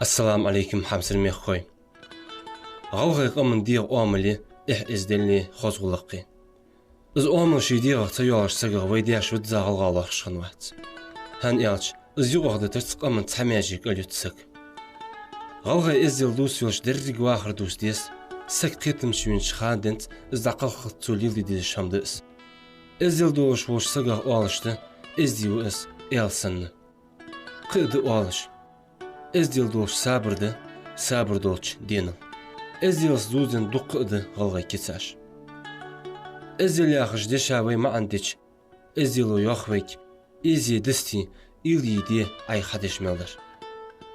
السلام عليكم حمسر ميخوي غوغي قمن ديغ أملي إزدلني خوزغلقي إز أمل شي ديغ تيوغش سيغ ويدياش ودزاغ الغالوخ شخنوات هان إيالش إز يوغ دترس قمن تحمياجيك أليو تسك غوغي إزيل دوس يوش درق واخر دوس ديس سك قيتم شوين شخاندنت إز داقل خطو ليل دي شامدس إزيل دوش وش سيغ أولشت إزيو إس إيالسن قيد أولش إزيل دوش سابر دولش دينا إزيل زوزن دقد غلغي كتاش إزيل ياخش دشاوي ما عندك إزيلو ياخويك إزي دستي إلي دي أي خدش ملدر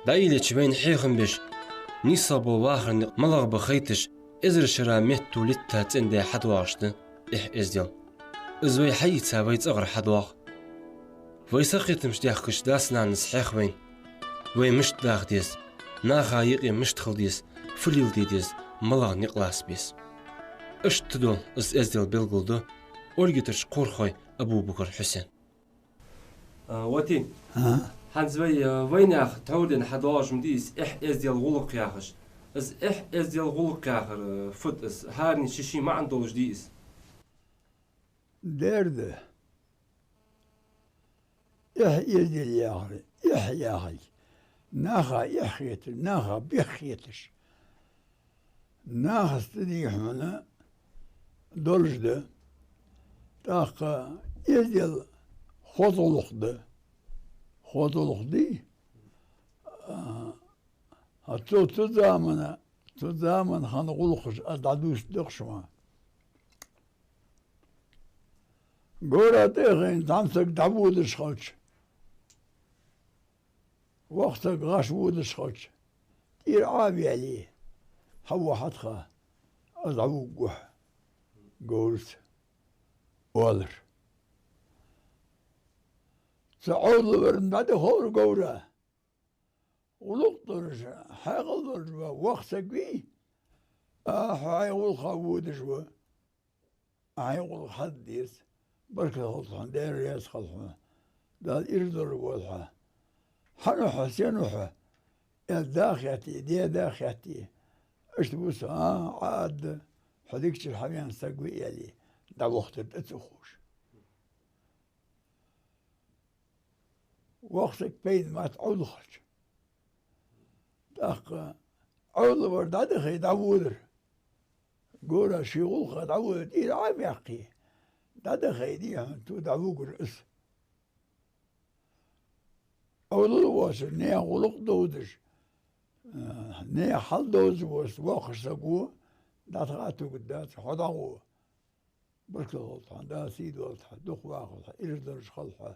دا إلي تشبين حيخن بيش نيصابو واخر ملغ بخيتش إزر شراميت توليتا تندي حدواشت إزيل إزوي حي تساوي تغر حدواغ ويساقيت مش داخكش داسنا نسحيخ وين وي مش داخ ديس ناخا يقي مش تخل ديس فليل ديس ملغ نقلاس بيس اشتدو إزيل بلغلدو أولجتش قورخوي أبو بكر حسين واتين حنزوي وين ياخ تولين حدواج مديس إزيل غلق ياخش إزيل غلق ياخر فوت هارني شيشي ما عندوش ديس درد إزيل ياخر ياخي ناخا يحيت ناخا بيخيتش ناخا استديح منا دولجده تاق إزيل خطولخدي هاتو تزامن خانقولخش أدعدوش دقشما قورا تيخين تامسك دعبودش خلش وقتك غاش بودش خلش تير عابي عليه حوا حتخا أدعوك قولت والر تعود برنداد خور قورا ولقطرش حيغلطرش وقتك بي حيغل خاودش حيغل خديس بركة غلطان داير رياس خلطان دال إردر والحا حنوحا سينوحا داخيتي دي داخيتي اشتبوس عاد حديكش الحميان ساقوي يلي دا وقت تتخوش وقتك بين ما تعود خرج داق عود ورداد خي داودر قورا شيغول خا داودر إلى عام يحقي داد خي دي تو داوقر اس أولو واش نيا غلق دودش نيا حل دوز واش واخش ساقو دا تغاتو قدات حضاغو بركة غلطان دا سيد غلطان دوخ واخد إردرش خلطان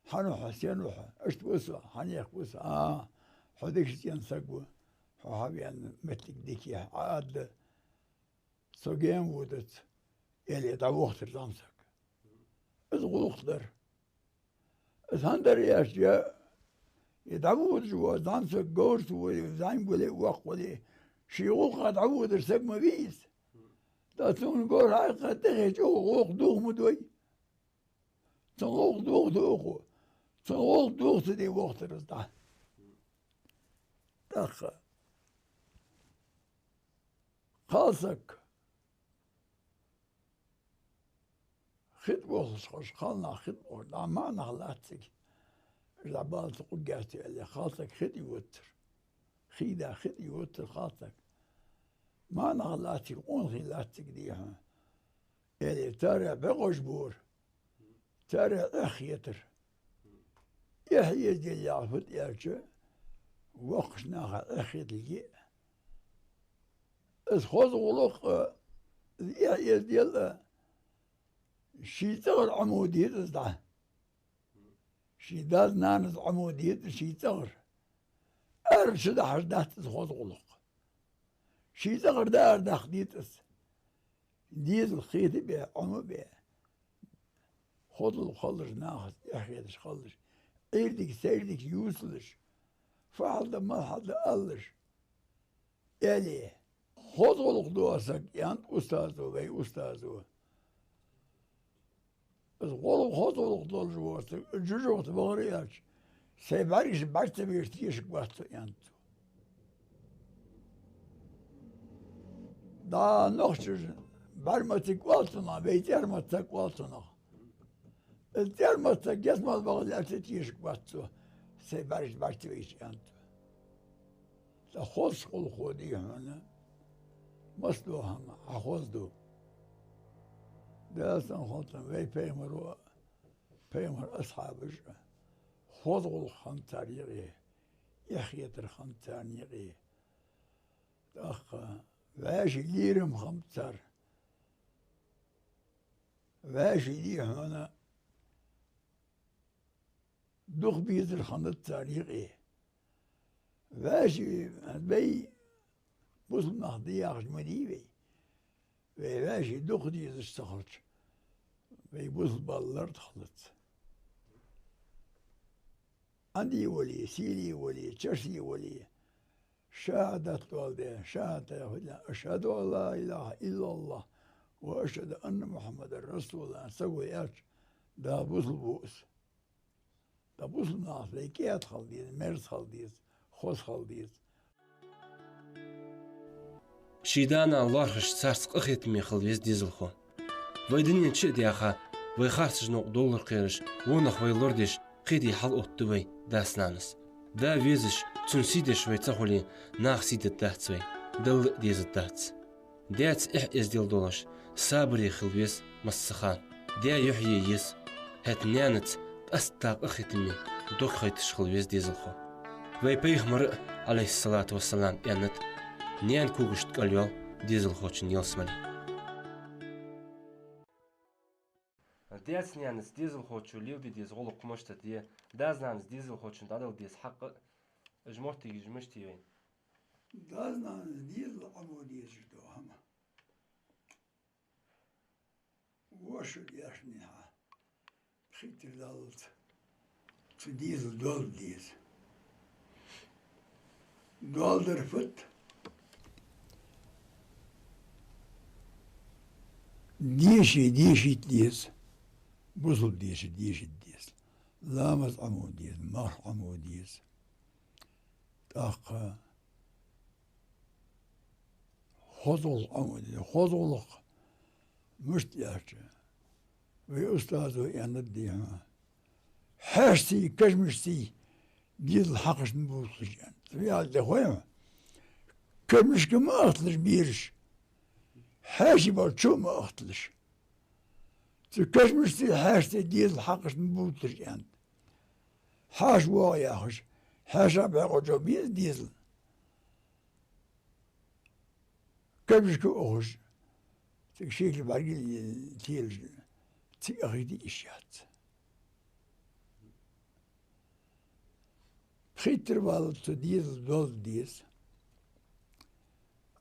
حنوحا سينوحا اشت بوسا حنيخ بوسا حديكش سين ساقو حابيان متلك ديكي عاد سوغين ودت يلي دا وقت الزامسك از غلق در از هندر ياش جا يدعود جوا زامسك قورت وزايم قولي وق ولي شيغوق دعود رسك مبيس دا تون قور هاي قد تغي جو غوق دوغ مدوي تغوق دوغ تغوق دوغ تدي وقت رزدا داخل خالصك خد وخش خوش خالنا خد لا ما نغلاتك العبال تقول قاتي اللي خالصك خد يوتر خيدا خد يوتر خالصك ما نغلاتك ونغلاتك ديها اللي ترى بغش بور ترى اخيتر يحيى ديال يعرفت يرجع وقش ناخذ اخيت الجي اسخوض غلق يحيى ديال شي تغر عمودية تصدع شي داد نانز عمودية شي تغر أرشد حردات تخوض غلق شي تغر دار داخديتس ديت الخيط بيه عمو بيه خود الخلش ناخذ يحيدش خلش ايردك سيردك يوصلش فعل ما حد قالش يلي خود غلق دواسك يانت أستاذه بي أستاذه الغلق خود غلق دول جواسك الجوجوت بغرياش سيباريش بارت بيرتيش قواتو يانتو Da nochtjes barmatik waltuna, weet dermatak waltuna. Het dermatak jasmal wel dat het is wat zo. Ze barish bartwees ant. Da khos khol khodi hana. Maslo hama, khosdo. Da san khotan wij peymer ashabش. خذوا الخنتاريغي يخية الخنتانيغي أخ واش ليرم خمتر واش لي هنا دوخ بيت الخنتاريغي واش بي مسلم نهضي أخش مديبي واش دوخ دي استخرج بي بوصل بالله دخلت عندي ولي سيلي ولي تشرسي ولي شهادة والدين شهادة أشهد أن لا إله إلا الله وأشهد أن محمد رسول الله سوي أش دا بوصل بوس دا بوصل ناس ليكيات خلديز مرس خلديز خوص خلديز شيدانا الله رش سارسق أخيت ميخل ويز ديزل خو ويدنيا تشي دياخا ويخارسج نوق دولار قيرش ونخ ويلورديش قيدي حل أوتوي داسنانس دا ويزش تنسيدش ويتخولي ناخ سيد الدهتسوي دل ديز الدهتس ديات إح إز ديل دولش صابري خلويس مسخان ديا يحيي يس هات نيانت أستاق أخيتمي دوك خيتش خلويس ديزل خو وي بيغمر عليه الصلاة والسلام يانت نيان كوغشت قليل ديزل خوش نيلسمالي ديات نيانس ديزل خوش وليل ديز غلق كمشتا دي دازنانس ديزل خوش ندادل ديز حق جمورتي جمشتي وين دازنانس ديزل عموديز جدوهما وشو ياشنيها خيت دالت ديزل دول ديز دول درفت ديشي ديز بوصل ديش ديز لامز عموديز مار عموديز تاق خضل عموديز خضلق مشت ياشي وي أستاذو ينديها حاشتي كشمشتي ديز الحقش نبوصلش يعني تبيع دخويا كشمش كما أخطلش بيرش حاشي برشو ما أخطلش كشمشتي حاشتي ديز الحقش نبوصلش يعني حاش وايا خش حاش أبعو جو بيز ديزل كشمش كو أخش تكشيك باقي تيل تأخذي إشيات خيتر بالت ديز دول ديز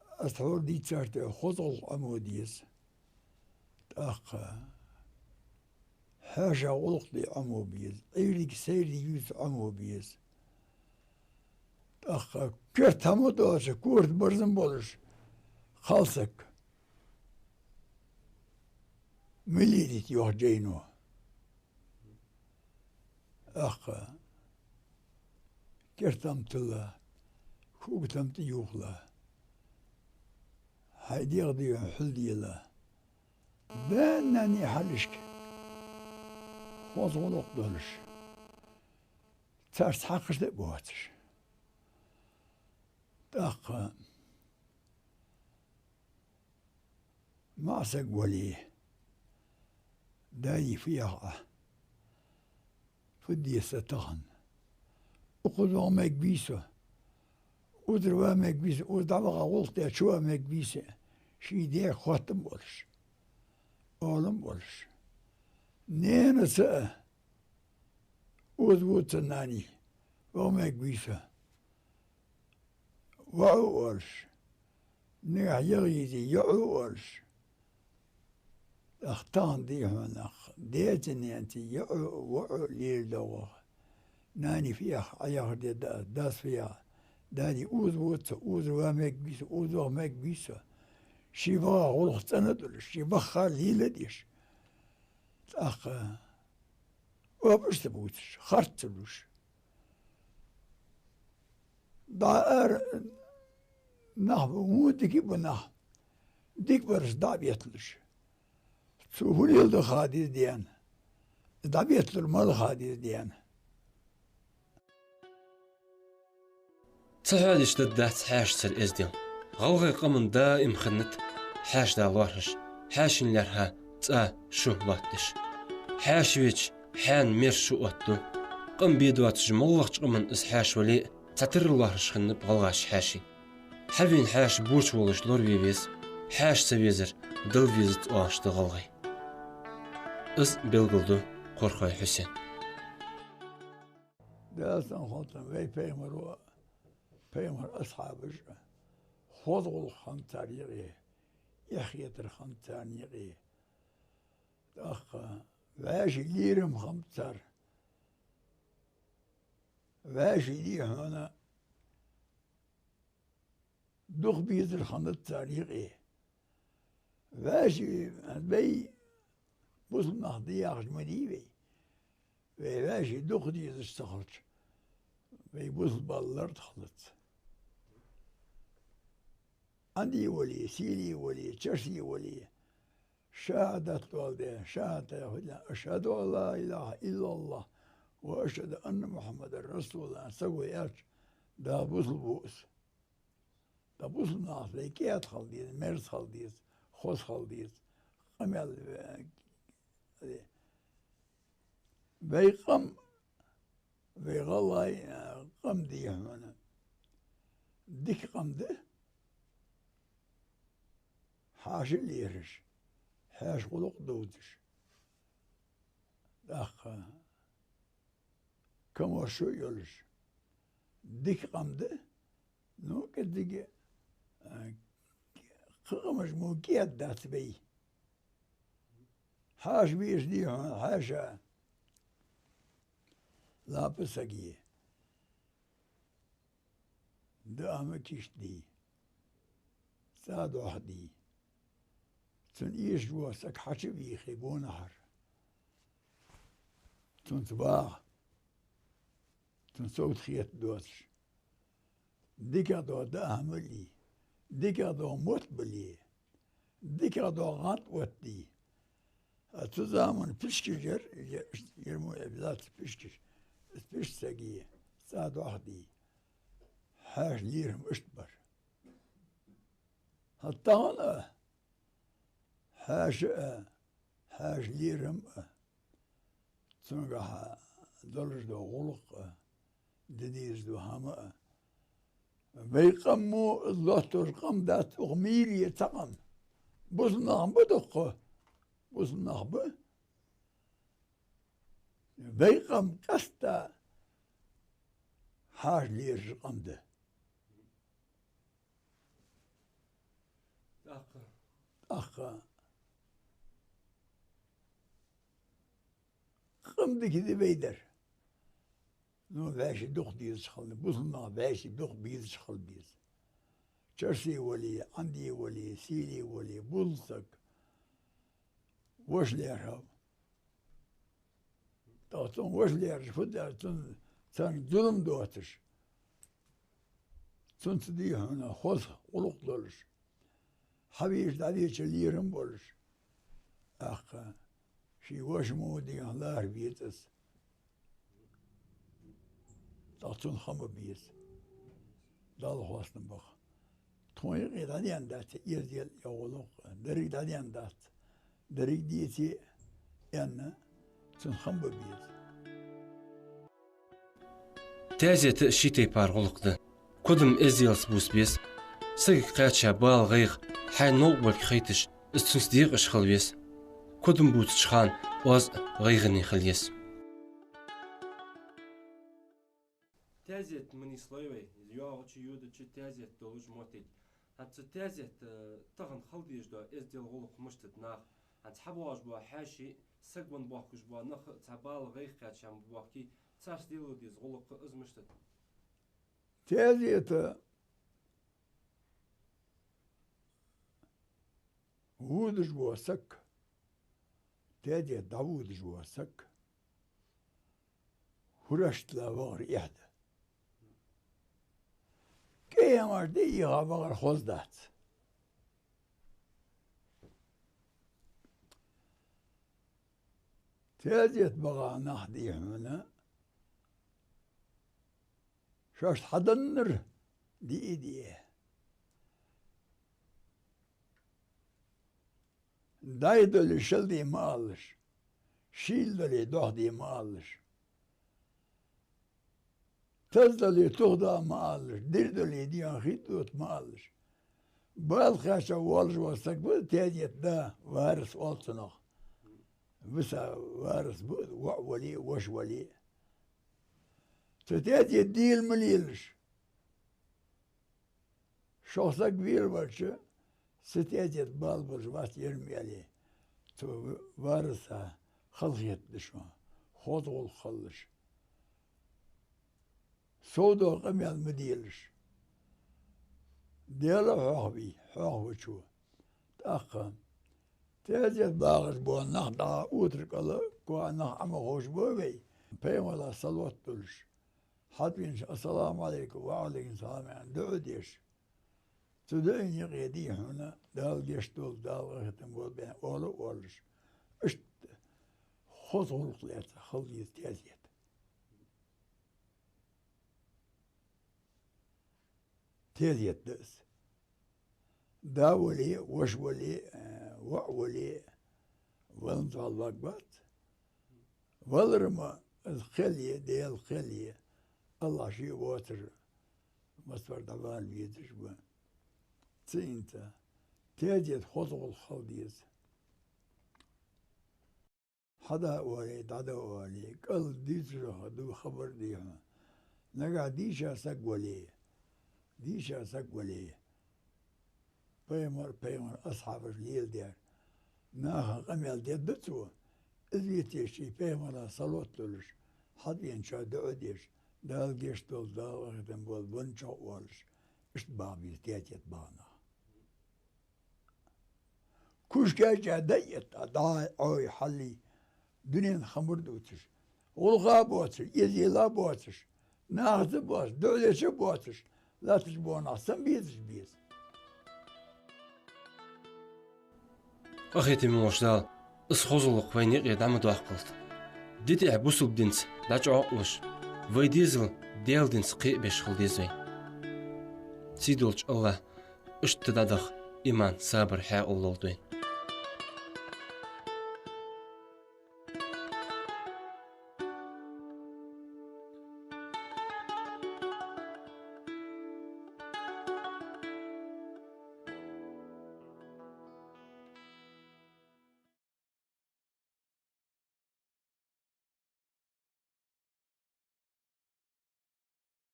أصحور دي تشارت خطل عموديز تأخ حاشا غلق دي عموبيز إيريك سيري يوز عموبيز تأخ كرت همو دوش كورت برزن بولش خالسك مليدت يوخجينو أخ كرتمت الله كوكتمت يوخلا هايدي غدي حلدي الله بانني حلشك وضغلق دولش تارس حقش دي بواتش أخ معسق وليه داي فيها فدي ستغن وقدوا مكبيسة ودروا مكبيسة ودعوا غلطة شو مكبيسة شي دي خاتم بولش أولم بولش نين سأ ودوت ناني ومكبيسة وعوالش نيح يغيدي يعوالش اختان دي هناخ ديتني انت يعو ليل دوغ ناني فيها عيار دي داس فيها داني اوز وامك بيس اوز وامك بيس شيبا غلق تندل شيبا خاليلة ديش اخ وابش تبوتش خرطلوش دائر نحو مودك بنح dik varış dabiyetlidir. Suful yıldı hadiz diyen, dabiyetlidir malı hadiz diyen. تهاد اشتدت حاش سر ازدل غلغي قمن دائم خنت حاش دا لارش حاشن لرها تا شو لاتش حاش ويش حان مير شو اتو قم بيدوات جمالغ قمن اس حاش ولي تتر لارش خنب غلغاش حاشي حبين حاش بوش ولش لور بيبيز حاش سويزر دل فيزت اواشت غلغي اس بلغلدو قرخاي حسين Dersen halktan ve peygamber ashabı خذوا الخنطريقي يحيى الخنطريقي أخ واش ليرم خمتر واش لي هنا دخ بيد الخنطريقي واش بي بوصل نهضي أخجمدي بي واش دخ دي استخرج بي بوصل بالر تخلط عندي ولي سيلي ولي تشرسي ولي شهادة والدين شهادة أشهد أن لا إله إلا الله وأشهد أن محمد رسول الله سوي أرش دا بوصل بوس دا بوصل ناس ليكيات خلديز مرس خلديز خوص خلديز قمل بيقم بيغلاي قم دي هنا ديك قم ده حاش ليرش حاش قلق دودش أخ كم شو يولش ديك قمده نو كديك قمش موكيات دات بي حاش بيش دي حاشا لا بسقيه دامكيش دي ساد وحدي تن إيش جواسك حشي بيخي بو نهر تن تباع تن صوت خيط دوتش ديكا دو دا عملي ديكا دو موت بلي ديكا دو غانت ودي تزامن بشكجر يرمو إبلات بشكش بش ساقية ساد وحدي حاش ليرهم اشتبر حتى أنا حاش ليرم تنقح دلج دو غلق دنيز دو هما بيقمو الله ترقم دات أغميري تقم بوزناهم بدقه بوزناهم بيقم قستا حاش لير قمده أخ قمد كده بيدر نو باش دوخ ديز شخل بوزنا باش دوخ بيز شخل بيز تشرسي ولي عندي ولي سيلي ولي بولسك وش ليرها تاتون وش لير فدا تن ظلم دوتش تن تدي هنا خوص قلق دولش حبيش دادي تشليرم بولش أخ شي وش مودي الله بيتس تاتون خم بيت دال خواسن بخ توي دادي اندات يزيل يولق دري دادي اندات دري ديتي ان تن خم بيت تازيت شيتي بارغلقدن كودم ازيلس بوس بيس سيق قاتشا بالغيغ حين نوبل خيتش استنصديق اشخل بيس كودم بوت شخان واز غيغني خليس تازيت مني سلايوي يوغتش يودتش تازيت دولج موتيج هات تازيت تغن خلديش دا ازديل غلق مشتت ناخ هات حبواج بوا حاشي سقون بوحكش بوا نخ تبال غيغ قاتشا بوحكي تاش ديلو ديز غلق ازمشتت تازيت وودش بوا سك تازيت داوودش بوا سك هرشت لا بغر إحدى كي أمر دي غابغر خزدات تازيت بغا نحدي هنا شاش حضنر دي إيديه دايدو شل دي مالش شيل دلي دوح دي مالش تزدلي تغدا مالش دردلي دي أخيطوت مالش بالخاشا والش واستقبل تازيت دا وارس والتنخ بس وارس ولي وش ولي تتاتي ديل مليلش شخصا كبير برشا ستاتي بال برجوات يرمي عليه تو وارسها خلقيت دشما خطو الخلش سودو قمي المديلش ديالا حوحبي شو تأخم تاتي باغش بو نخدا اوترك الله كوا نخ عمو خوش بوبي بيم الله صلوات دلش حتى السلام عليكم وعليكم السلام يعني دعوديش تدعين يقيدي هنا دال ديشتول دال ختم قول بين أولش اشت خطو القلات خليت تازيت تازيت دس داولي وش ولي وعولي ولنطع الوقبات والرما الخلية دي الخلية الله شيء واتر مصدر دبال بيدش بان تينتا تاجت خطو الخلديز حدا ولي دادا ولي قال ديتر دو خبر ديها نقع ديشا سق ولي بيمر أصحاب الليل دير ناها قميل دير دتو إذيتيشي بيمر صلوت للش حد ينشا دعوديش دال جيشتول دال وقتن بول بنشا والش اشت بابي تياتيت بانا كوش كاجا ديت دا اوي حلي دنيا خمر دوتش والغا بوتش يزي لا بوتش ناخذ بوتش دولش بوتش لا تجبون احسن بيز أخيتي من وشدال إسخوزلق وينيق يدعم دوحقلت ديتي عبوسل بدينس داج عقلش ويديزل ديال دينس قيق بيشخل ديزوي سيدولش الله اشتدادخ إيمان صابر حاق الله دوين